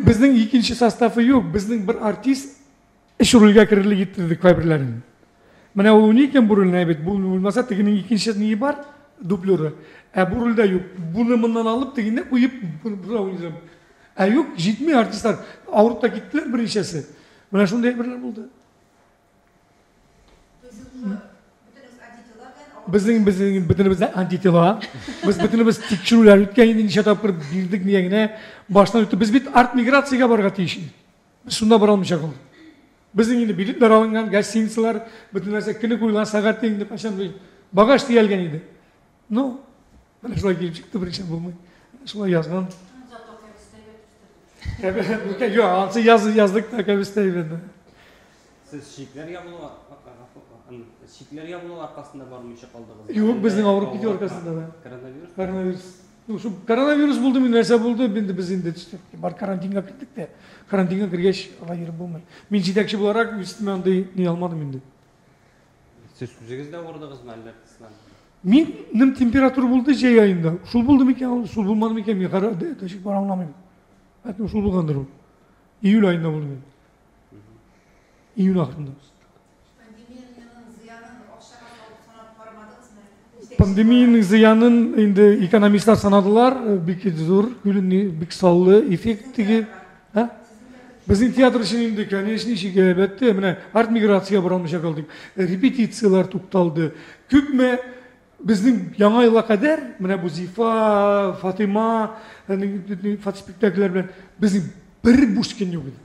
Bizning ikinci sastafı yok. Bizning bir artist iş rolga kirili getirdik fabriklerini. Mana o uniken bu rol neybat. Bu olmasa teginin ikinci neyi var? Dublörü. Bu rolda yok. Bunu bundan alıp tegine koyup buna oynayacağım. Yok, jitmiyor artistler. Avrupa'da gittiler bir işesi. Mana şunday birler buldu. Bizning bütünümüz antitela. Biz bütünümüz tekşiruvlar ötken inşa tapır bildik niyegine baştan öttü. Biz bit art migratsiyaga barga tiyişdik. Biz şunda baralmışak oldu. Bizning endi biletlar alingan, gostinitsalar, butun narsa kuni qo'yilgan, sagat teng deb qachon bagaj tiyilgan edi. No. Mana shulay kelib chiqdi birinchi bo'lmay. Shulay yozgan. Yo'q, ancha yozdik da kabistaydi.
Siz şikler yapılı arkasında barmışa kaldınız.
Yok, bizning Avrupa orkasında da.
Koronavirus.
Şu koronavirus buldu mu, narsa buldu, biz indi düştük. Bar karantinga kirdik de. Karantinga kirgeç ala yerim bulmay. Men jetakchi olarak üstüme anday ne almadım indi.
Siz üzerinizde oradınız mı ellertisizden?
Menim temperatur buldu jay ayında. Şul buldu mu iken, şul bulmadı mı iken men qara teşik bar anlamayım. Hatta şul bulgandır o. İyul ayında buldu men. İyul ahırında. Pandemiyanın ziyanın indi ekonomistler sanadılar, bir zor, bir sallı, efektigi. Bizim tiyatro için indi, конечно, işi elbette, art migrasyaya baralmışa kaldık. Repetisiyalar tuktaldı. Küpme bizim yana yıla kadar, bu Zifa, Fatima, Fatih spektaküller bilen bizim bir boşken yok idi.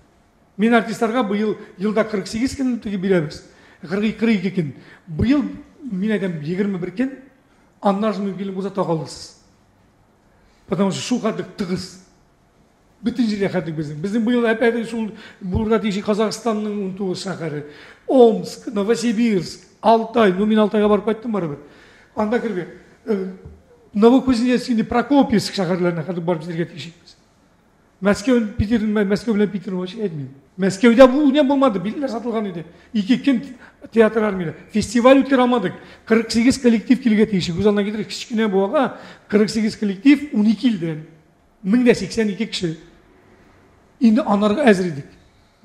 Men artistlarga bu yılda 48 ken tigi bilemiz. 42 ken. Bu yıl men aytam 21 ken. Anlarız mümkün olsa tağalısız. Потому что şu kadar tığız. Bütün жерде kadar bizim. Bizim bu yıl hep şu burada dişi Kazakistan'ın untuğu şaharı. Omsk, Novosibirsk, Altay. Men Altay'a barıp qayttım barabir. Anda kirbe. Novokuzneskin'de Prokopiysk şaharlarına kadar barıp sizlerge tekşeymiz. Moskva bilen Peter'in başı etmeyin. Moskov'da bu ne bulmadı, bilgiler satılgan idi. İki kent tiyatrolar mıydı? Festival ötker almadık. 48 kolektiv kilge teyişik. Uzanına giderek kiçikine boğağa 48 kolektiv 12 ilden. 1082 kişi. Şimdi anarga ezredik.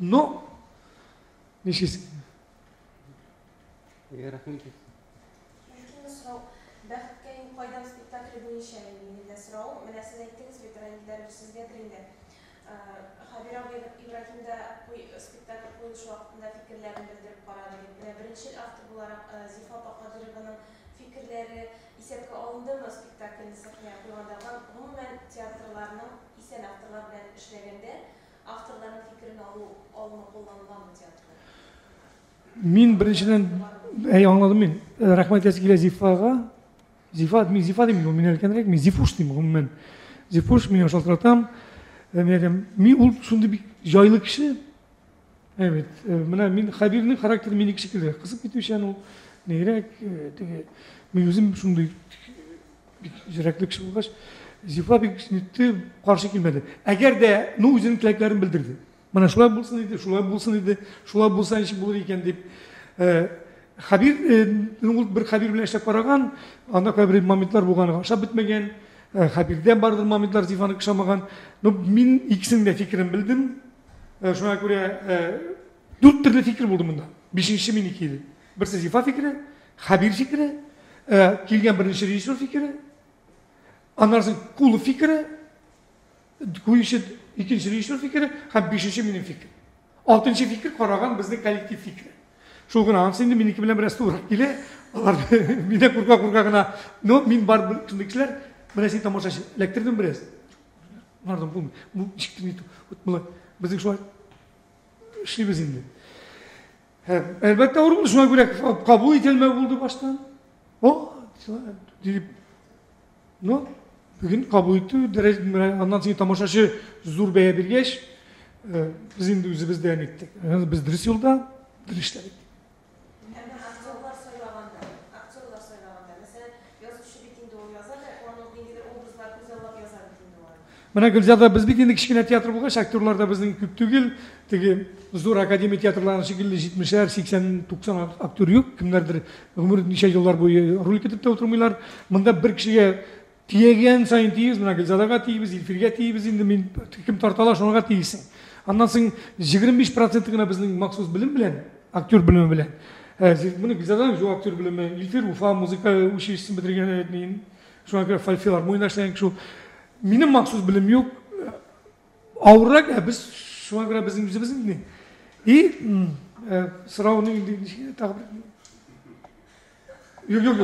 No. Neşesi?
Rahmet.
Mümkün sırau, Bəxtkeyin Qoydam spektakli boyunca elinde sırau. Mənə siz aytdınız, veterangiler siz getirinde. Habir abi İbrahim'de bu spektakl qoyuluş vaxtında fikirlerini bildirip baradı. Birinci avtor olarak Zifa Baqadirova'nın fikirleri isepke alındı mı spektaklini sahneye koyulanlardan? Umumen tiyatrolarının isen avtorlar bilen işlerinde avtorların fikrini alma kullanılan mı tiyatrolar?
Men birinciden anladım men. Rahmet eskiyle Zifa'ga. Zifa demeyin, men erkenrek, men Zifuş demeyin. Men Zifuş, men yaşaltıratam. Men ol şunda bir jaylı kişi. Evet. Men Habir'nin karakteri menik şekilde. Kısıp bitiyor yani o. Neyrek. Men özüm şunda bir jiraklı kişi olgaç. Zifa bir kişi karşı gelmedi. Eğer de ne özünün tileklerini bildirdi. Мына шулай болсын дейді, шулай болсын дейді, шулай болса неше болар екен деп. Хабир, бір хабир белән эшләп караган, анда кайбер моментлар булган, ашап бетмәгән, хабирдән бардыр моментлар Зифаны кышамаган. Но мин икесенең дә фикерен белдем. Шуңа күрә 4 төрле фикер булды монда. 5нче минеке иде. Берсе Зифа фикере, хабир фикере, килгән беренче режиссер фикере, аннан соң Кулов фикере, куючы икенче режиссер фикере һәм 5нче минем фикер. 6нчы фикер караган безнең коллектив фикере. Шул гына анысы инде минеке белән бераз турак килә. Алар мине курка гына, но мин бар кешеләр менә син тамашачы эләктердем бераз. Мардым бу ишектен итү. Булай безнең шулай эшлибез инде. Әлбәттә авыр булды, шуңа күрә кабул ителмәү булды баштан. Дип. Но бүген кабул итү дәрәҗәсендә аннан соң тамашачы зур бәя биргәч, без инде үзебездән иттек. Без дөрес юлда, дөрес эшләдек.
Aktörler söyləyəndə, məsələn, yazışı bitində o yazar və onun dingidir obrazlar gözəllab yazar bitində var.
Менә Гөлзада без бит инде кичкенә театр булгач, актерлар да безнең күп түгел. Теге зур академия театрларының шикелле 70-ләр, 80-90 актер юк. Кемнәрдер гомер ничә еллар буе роль итеп тә утырмыйлар. Монда бер кешегә тиегән сайын тиез, менә Гөлзадага тиебез, Илфиргә тиебез, инде мин кем тартала шуңа тиесең. Аннан соң 25% гына безнең махсус белем белән, актер белеме белән. Моны Гөлзаданың жо актер белеме, Илфир Уфа музыка училищесын бетергән мин. Шуңа күрә филармония эшләгән кеше. Минем махсус белем юк. Авыррак, без шуңа күрә безнең үзебезнең. И сорауны инде тагы Yok,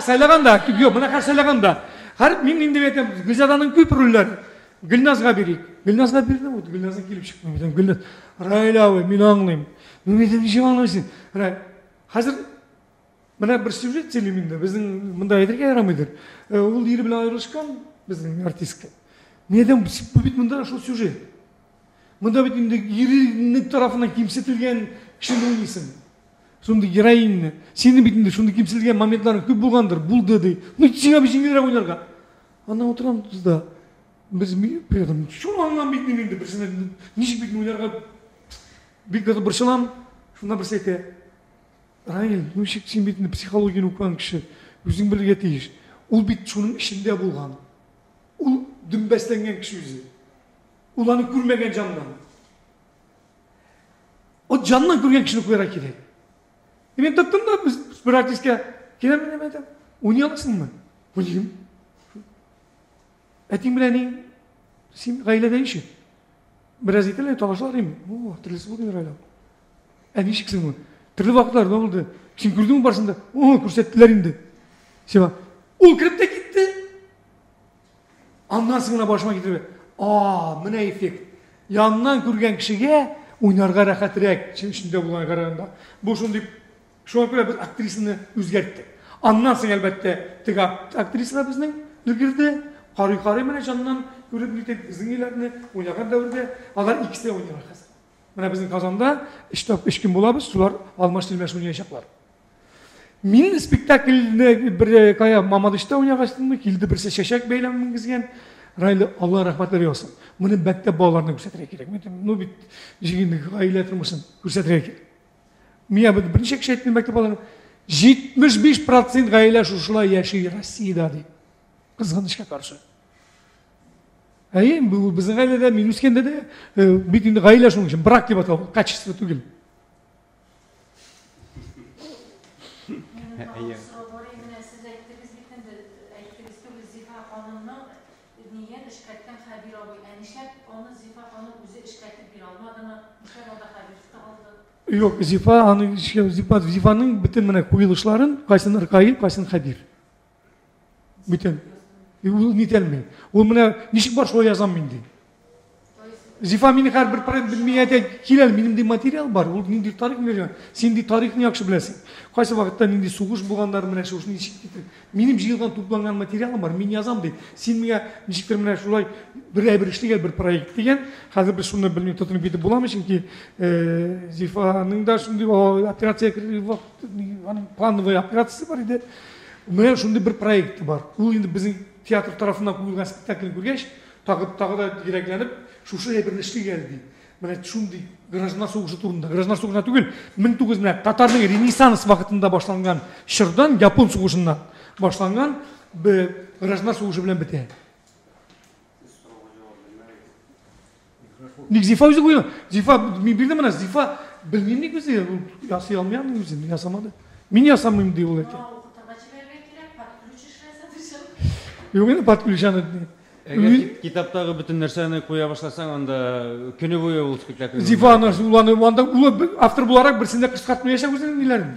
sayлаганда, yok, мына кар сайлаганда. Һәр мин инде әйтәм, Гөлзаданың күп рольләре. Гөлназга бирик. Гөлназга бирдем, ут Гөлназга килеп чыкты. Мен Гөлназ, Райлавы, мин аңлыйм. Мен әйтәм, ничек аңлыйсың? Хәзер менә бер сюжет сөйлим инде. Безнең монда әйтергә ярамыйдыр. Ул ире белән аерылышкан, безнең артистка. Мен әйтәм, бу бит монда шул сюжет. Монда бит инде иренең тарафыннан кимсетелгән кешене уйлыйсың. Шундай героинны. Синең битендә шундай кимселгән моментлар күп булгандыр, булды ди. Ну сиңа бит җиңелрәк уйнарга. Анда утырам тузда. Без приятно. Шуны аңлам битне инде берсенә ничек битне уйнарга бик гына борчылам. Шунда берсе әйтә. Раил, ничек син битне психологияны укыган кеше үзең белергә тиеш. Ул бит шуның эчендә булган. Ул дөмбәсләнгән кеше үзе. Ул аны күрмәгән җаннан. O candan күргән кешене куярга кирәк. Мен тоттым да без бер артистка келем менә әйтәм. Уйный аласыңмы? Уйныйм. Әтиң белән син гаиләдә ишет. Бераз итәләр талашлар инде. О, телесе булды гаилә. Ничексең? Төрле вакытларда булды. Син күрдеңме барсында? О, күрсәттеләр инде. Сиңа ул кирип тә китте. Аннан соң гына башыма китерде. Менә эффект. Яннан күргән кешегә уйнарга рәхәтрәк, içinde булган караганда. Бу шундый шуңа күрә без актрисаны үзгәрттек. Аннан соң әлбәттә теге актриса безнең өлгерде. Карый менә җаннан күреп нитеп безнең иләрне уйнаган дәврдә алар икесе уйнар хәзер. Менә безнең Казанда 3 көн булабыз, шулар алмаш-тилмәш уйнаячаклар. Мин спектакльне бер кая Мамадышта уйнагачтым, килде берсе чәчәк бәйләме мингезгән. Райлы Алла рәхмәтләр яусын. Моны бәктә балаларны күрсәтергә кирәк. Ну бит җигенлек гаилә тормышын күрсәтергә кирәк. Мия берничә кеше әйттем бәктә балаларны. 75% гаилә шушылай яши Россиядә ди. Кызганычка каршы. Бу безнең гаиләдә мин үскәндә дә бит инде гаилә шуның өчен брак дип атала, качество түгел. Yok, Zifa'nın bütün менә куелышларын, кайсын ыркайы, кайсын хәбир. Bütün. Ул нителми. Ул менә ничек бар шулай язам мин ди. Зифа мине һәр бер белмәй әйтә, киләл минем ди материал бар. Ул нинди тарих биргән. Син ди тарихны яхшы беләсең. Кайсы вакытта нинди сугыш булганнар менә шуны ничек китер. Минем җыелган тупланган материалым бар. Мин язам ди. Син миңа ничектер менә шулай бер эшләгән бер проект дигән. Хәзер без шуны белмәй тотынып битеп буламы, чөнки Зифаның да шундый операция аның плановый операциясы бар иде. Менә шундый бер проект бар. Ул инде безнең театр тарафыннан куелган спектакльне күргәч, тагы да кирәкләнеп, шушы әйбірлішті келді. Міне шундай граждан соғышы турында. Граждан соғышына түгел, 1900 татардың Ренессанс вақытында башланған шырдан Япон соғышына башланған граждан соғышы белән бітә. Ник Зифа өзі қойған? Зифа, мен білдім мына, Зифа білмеймін ник өзі, ясай алмаймын өзі, ясамады. Мен ясамайым деп ол екен. Yok енді подключаны.
Егер китаптағы бүтін нәрсені қоя башласаң, анда күні бойы ол спектакль.
Зифа уланы автор буларак бірсінде қысқартмаяшақ өзінің нелерін.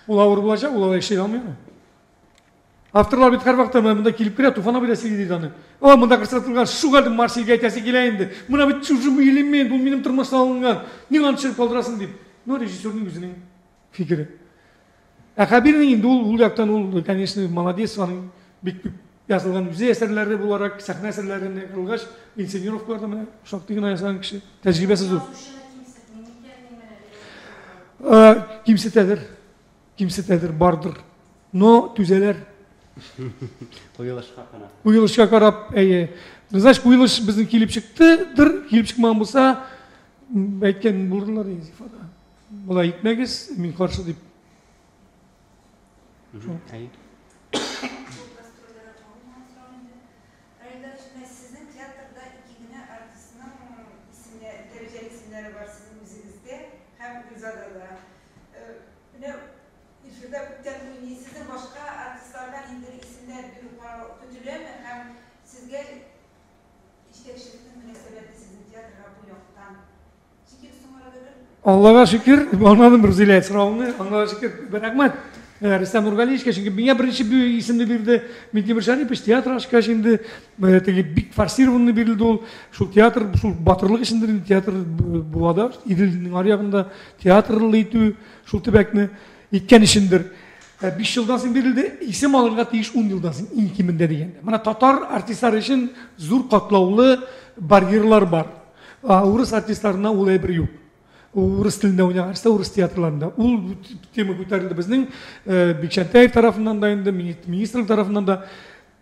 Ол ауыр болашақ, ол ешей алмайды. Авторлар бит һәр вакытта монда килеп керә, туфана бирә сөйли диде аны. О, монда кырсатылган шу галдым Марселгә әйтәсе килә инде. Моны бит шушы билемен, бу минем тормышта алынган. Ник аны чыгып калдырасың дип. Ну, режиссерның үзенең фикере. Ә Хабирның инде ул яктан ул, конечно, молодец, аның бик yazılgan müze eserleri bularak, sahne eserlerine kırılgaç, insenirovkalarda mı şakti gına yazan kişi, tecrübesiz o. Kimsetedir, bardır. No tüzeler. Bu yılışka karab, Rızaş bu yılış bizim kilip çıktıdır, kilip çıkmağın bulsa, belki bulurlar ifade. Bula gitmegiz, min karşı deyip.
Sizin tiyatroda iki güne artistinin dereceli isimleri var sizin müziğinizde. Hem Gülzada'da. İlfirde sizin başka artistlerden indiri isimler bir kötülüğü mü? Hem sizge işlekşilikten münasebeti sizin tiyatroda bu yoktan. Şükür sonra da
Allah'a şükür, anladım Rüzile sıralını. Allah'a şükür, bırakmadı. Рустам Нургалиевичке, çünkü меня birinci bir isimli birdi. Митимир Шарипович театр ашка şimdi бик форсированный берилди ол. Шул театр, шул батырлык ишинде театр булада, Идилдин аягында театрлы итүү, шул тибекни иткен ишиндир. 5 жылдан соң берилди, исем алырга тийиш 10 жылдан соң иң киминде дегенде. Мына татар артисттер үчүн зур катлаулы барьерлар бар. Урыс артистларына ул эбир юк. Урыс тілінде ойнағарса, урыс театрларында. Ол тема көтерілді біздің Бекшентаев тарапынан да, министрлік тарапынан да.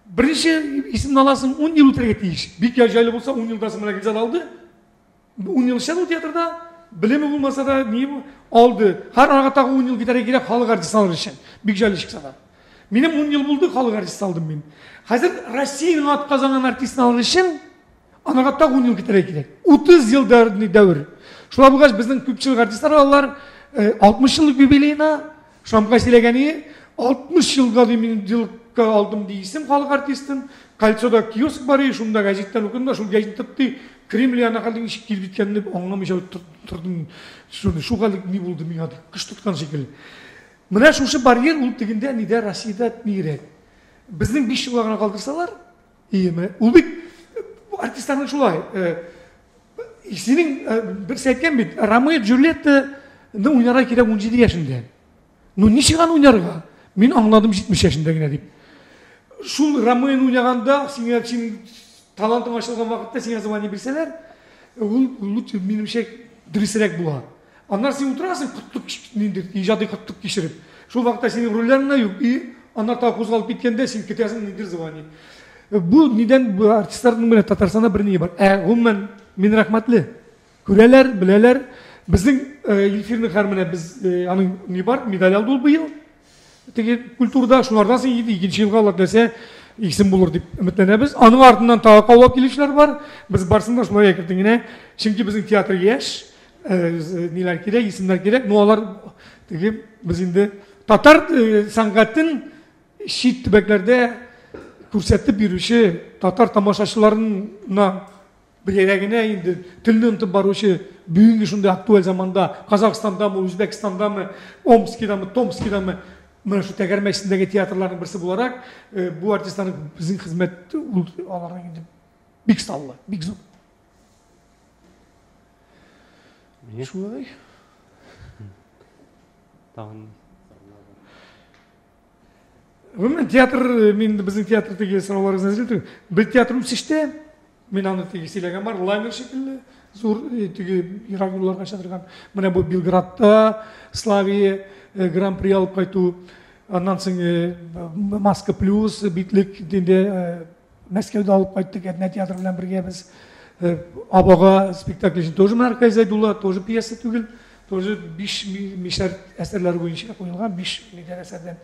Бірінші есімін аласың, 10 жыл өтірге тейіш. Бек жайлы болса, 10 жылдасың мұна келзал алды. 10 жыл ішеді ол театрда. Білемі болмаса да, не алды. Har ағатағы 10 жыл кетер керек, халық артист алыр ішен. Бек жайлы шықса да. Менің 10 жыл болды, халық артист алдым мен. Қазір Россияның ат қазанған артистін алыр ішен, анағаттағы 10 жыл кетер керек. 30 жылдардың дәуір. Шула булгач безнең күпчелек артистлар алар 60 еллык юбилейна шамка сөйләгәне 60 елга мен җылыкка алдым дисем халык артистын. Кальцода киоск бар иде, шунда газеттан укыганда шул газет тапты. Кремльяна калдың ишек килеп биткәнне аңламыйча тордым. Шу халык ни булды миңа кыш тоткан шикелле. Менә шушы барьер ул тегендә нидә Россиядә нирәк. Безнең 5 елга гына калдырсалар, иеме. Ул бит артистларның шулай Senin bir setken bit, Romeo Juliet'ni oynara kirek 17 yaşında. No nişigan oynarga? Men anladım 70 yaşında yine deyip. Şul Romeo'nu oynaganda, senin talantın açılgan vakitte sen zamanı bilseler, ul benim dürüstirek buğa. Anlar sen oturasın, kıtlık icadı kıtlık geçirip. Şul vakitte senin rollerine yok. Anlar ta kozgalıp bitkende sen ketesin nedir zamanı. Bu neden bu artistlerin böyle Tatarstan'da bir neyi var? Мен рахматлы. Көрәләр, беләләр. Безнең Илфирның хәрменә biz аның ни бар? Медаль алды ул быел. Теге культурада шулардан соң 2нче елга Алла теләсә исем булыр дип өметләнәбез. Аның артыннан тагы каулап килүчеләр бар. Без барсында шулай әйтеп генә, чөнки безнең театр яшь, ниләр кирәк, исемнәр кирәк. Ну алар теге без инде татар сәнгатен шит төбәкләрдә күрсәтеп бирүче татар тамашачыларына Bilirəginə indi tilini unutub barışı büyüğün şunda aktual zamanda Kazakistan'da mı, Özbekistan'da mı, Omski'da mı, Tomski'da mı Mən şu təqərməkisindəki teatrların birisi bularak bu artistlərin bizim xizmət alarına indi. Big sallı, big zoom. Şuay. Mən teatr, bizim teatrdaki sıralarınızı izledim. Bir teatr üsüşte мен аны теге сөйләгән бар, лайнер шикелле, зур теге ирагулларга чатырган. Менә бу Белградта, Славия гран-при алып кайту, аннан соң Маска плюс, битлек инде Мәскәүдә алып кайттык, Әднә театры белән бергә без. Абага спектакль için тоже Маркай Зайдулла, тоже пьеса түгел, тоже 5 мишәр әсәрләр буенча куелган, 5 миллион әсәрдән.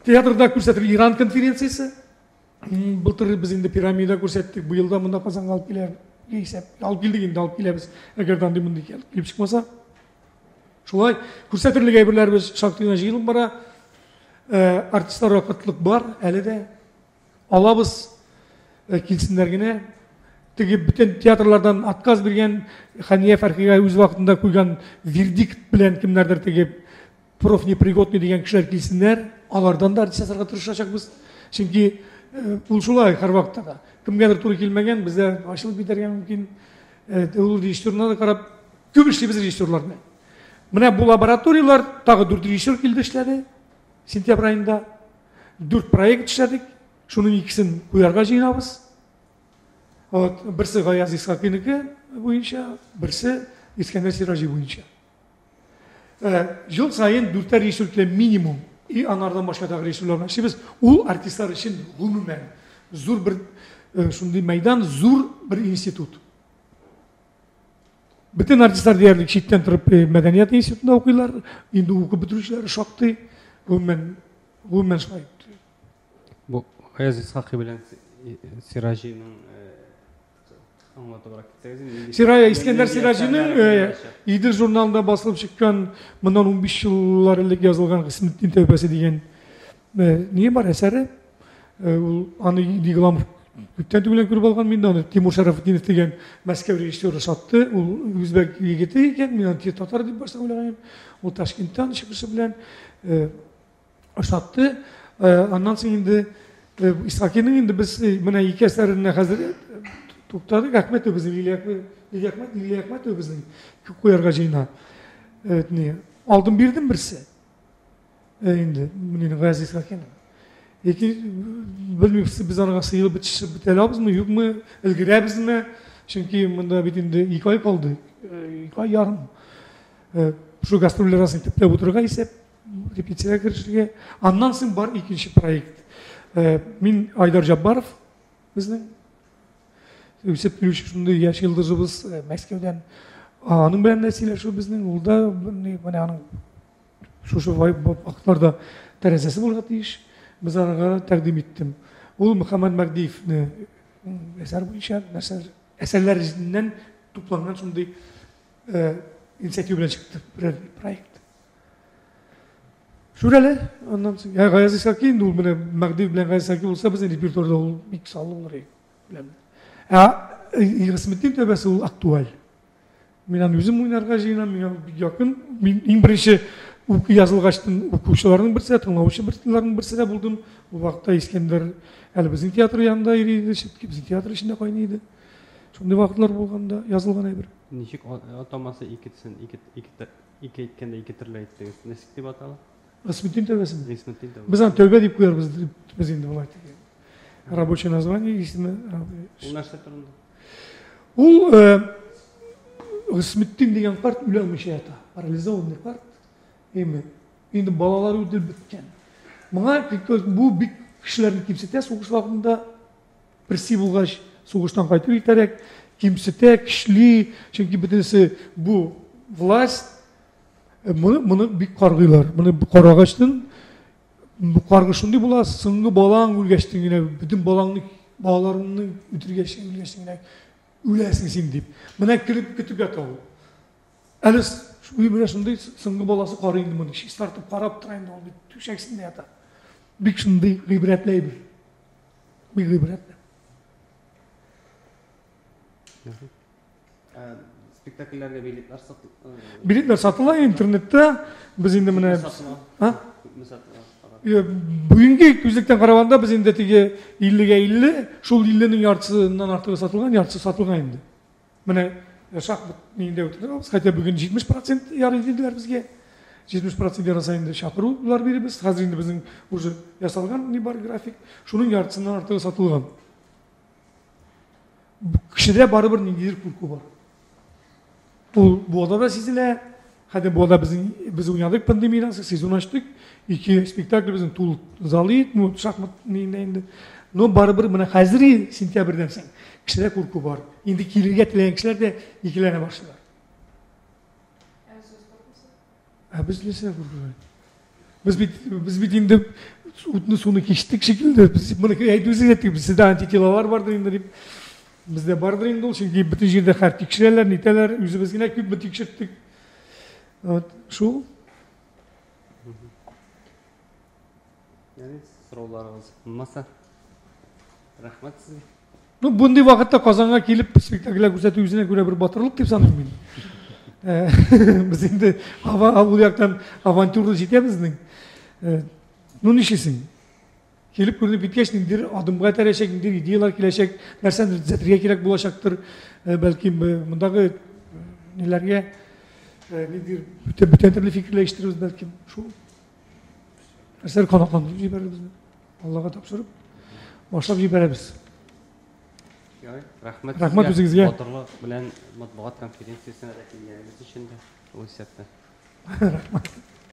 Театрда күрсәтелгән Иран конференциясе. Былтыр без инде пирамида күрсәттек, быел да монда Казанга алып киләбез. Исәп, алып килдек инде, алып киләбез. Әгәр дә монда килеп чыкмаса. Шулай күрсәтерлек әйберләрбез шактый гына җыелып бара. Артистлар вакытлык бар, әле дә алабыз килсеннәр генә. Теге бүтән театрлардан отказ биргән Хания Фәрхигә үз вакытында куйган вердикт белән кемнәрдер теге профнепригодный дигән кешеләр килсеннәр, алардан да артистларга тырышачакбыз. Чөнки ул шулай һәр вакытта да. Кемгәдер туры килмәгән, бездә ачылып битәргә мөмкин. Ул режиссерна да карап, күп эшлибез режиссерларны. Менә бу лабораториялар тагы 4 режиссер килде эшләде. Сентябрь айында 4 проект эшләдек. Шуның икесен куярга җыенабыз. Вот, берсе Гаяз Исхакинеке буенча, берсе Искәндәр Сиражи буенча. Жыл сайын 4 режиссер килә минимум. И анардан башка да режиссерларны эшлибез. Ул артистлар өчен гомумән зур бер шундый мәйдан, зур бер институт. Bütün artistlar diyerlik çitten tırıp medeniyet enstitüsünde okuylar. Indi okuyup bitirişleri şaktı. Gümmen şahit.
Bu Gayaz İshaki bilen Siraji'nin anlatarak gitseniz.
İskender Siraji'nin İdir jurnalında basılıp çıkan bundan 15 yıllar ilk yazılgan Kısmetin Tevbesi diyen niye var eseri? Anı diğilam Күптән түгелән күреп алган мин аны Тимур Шарафетдинов дигән Мәскәү режиссеры сатты. Ул үзбәк егете икән, мин аны татар дип башта уйлаган. Ул Ташкенттан чыгышы белән сатты. Аннан соң инде Исхакиның инде без менә 2 әсәренә хәзер туктадык. Әхмәт безнең Лилия Әхмәт безнең куярга җыена. Алдын бирдем берсе. Инде менә Газиз Исхакин. Bilmiyorum biz anaga sıyılıp bitelabız mı, yok mu, ilgirəbiz mi? Çünkü bunda bitinde 2 ay kaldı, 2 ay yarım. Şu gastroller arasında teple oturga ise repetisiya kirişirge. Andan sonra var ikinci proyekt. Min Aydar Jabbarov bizden. Üsep Gülüş şunda yaş yıldızımız Meksika'dan. Anın bilen nesiyle şu bizden. Olda bana şu vakitlarda terezesi bulgat iş. Biz anaga təqdim etdim. Ул Мөхәммәд Мәгдиевне әсәр буенча әсәрләр җиннән тупланган шундый инициатива белән чыкты бер проект. Шурәле, аннан соң Гаяз Исхаки, ул менә Мәгдиев белән Гаяз Исхаки булса, безнең репертуарда ул бик саллы булыр иде. Кысметин Тәүбәсе ул актуаль. Мин аны үзем уйнарга җыенам, миңа бик якын. Мин иң беренче yazılgaçtın okuyucularının birisi, tınlauçularının birisi de buldum. Bu vakıtta İskender, yani bizim tiyatro yanında iriydi, bizim tiyatro içinde kaynıydı. Şimdi vakitler bulganda yazılgan aybir.
Nişik ataması iki etkende iki türlü ettiniz. Nesik deyip atalı?
İsmettin Tövbesi mi?
İsmettin Tövbesi.
Biz onu tövbe deyip koyarız biz indi bu vakti. Рабочее название, ismi.
Bu nerede turunda?
Ул İsmettin деген part ülenmiş hayata. Paralizованный part. Енді балалар өтіліп біткен. Маңа бұл бик кішілерді кемсете, соғыш вақытында бірсі болғаш соғыштан қайтып етерек, кемсете, кішілі, чөнки бітінісі бұл власть, мұны бик қарғылар. Мұны қарағаштың, қарғышынды бола, сыңғы балаң өлгештіңіне, бүтін балаларының өтіргештіңіне өләсің сен deyip. Мұна кіріп күтіп жатау. Әлі Uyumuna şunday sıngı bolası qarıyındı bunu. Startıp qarab turayındı onu. Tüşəksində yata. Bik şunday qibretləy bir. Bir qibretlə.
Spektaküllərdə biletlər satılır.
Biletlər satılır internetdə. Biz indi mənə... Bugünkü gözlükten qaravanda biz indi tege 50'ye 50, şol 50'nin yarısından artığı satılgan, yarısı satılgan indi. Mənə Şahmat neyinde oturuyoruz. Hatta bugün 70% yarı edildiler bizge. 70% yarasayında şapırılar veririz. Hazır indi bizim уже yasalgan ne var grafik. Şunun yarısından artığı satılgan. Kişide barı bir neydir kurku var. Bu odada sizle, hadi bu oda biz oynadık pandemiden sezon açtık. 2 spektakl bizim Tuğul zalıydı. Şahmat neyinde indi. Но барыбер менә хәзер сентябрьдән соң кешеләр курку бар. Инде килергә теләгән кешеләр дә икеләнә башлыйлар. Без нәрсә куркуйбыз? Без бит инде утны суны кичтек шикелле. Без моны әйтүсез әйтик, бездә антителалар бардыр инде дип. Бездә бардыр инде ул, чөнки бөтен җирдә һәр тикшерәләр, нитәләр, үзебез генә күп тикшерттек. Вот, шул.
Сорауларыгыз булмаса, рәхмәт сезгә.
Ну, бундый вакытта Казанга килеп спектакль күрсәтү үзенә күрә бер батырлык дип саныйм мин. Без инде ул яктан авантюрлы җитәбезнең. Ну, нишлисең? Килеп күренеп киткәч, ниндидер адымга тәрәшәк, ниндидер идеялар киләчәк, нәрсәдер төзәтергә кирәк булачактыр. Бәлки мондагы ниләргә ниндидер бүтән төрле фикерләр ишеттербез бәлки. Шул. Нәрсәләр канатландырып җибәрбез. Аллага тапшырып башлап җибәрәбез. Рәхмәт үзегезгә.
Батырлык белән матбугат конференциясенә дә килгәнегез өчен дә ул исәптә.
Рәхмәт.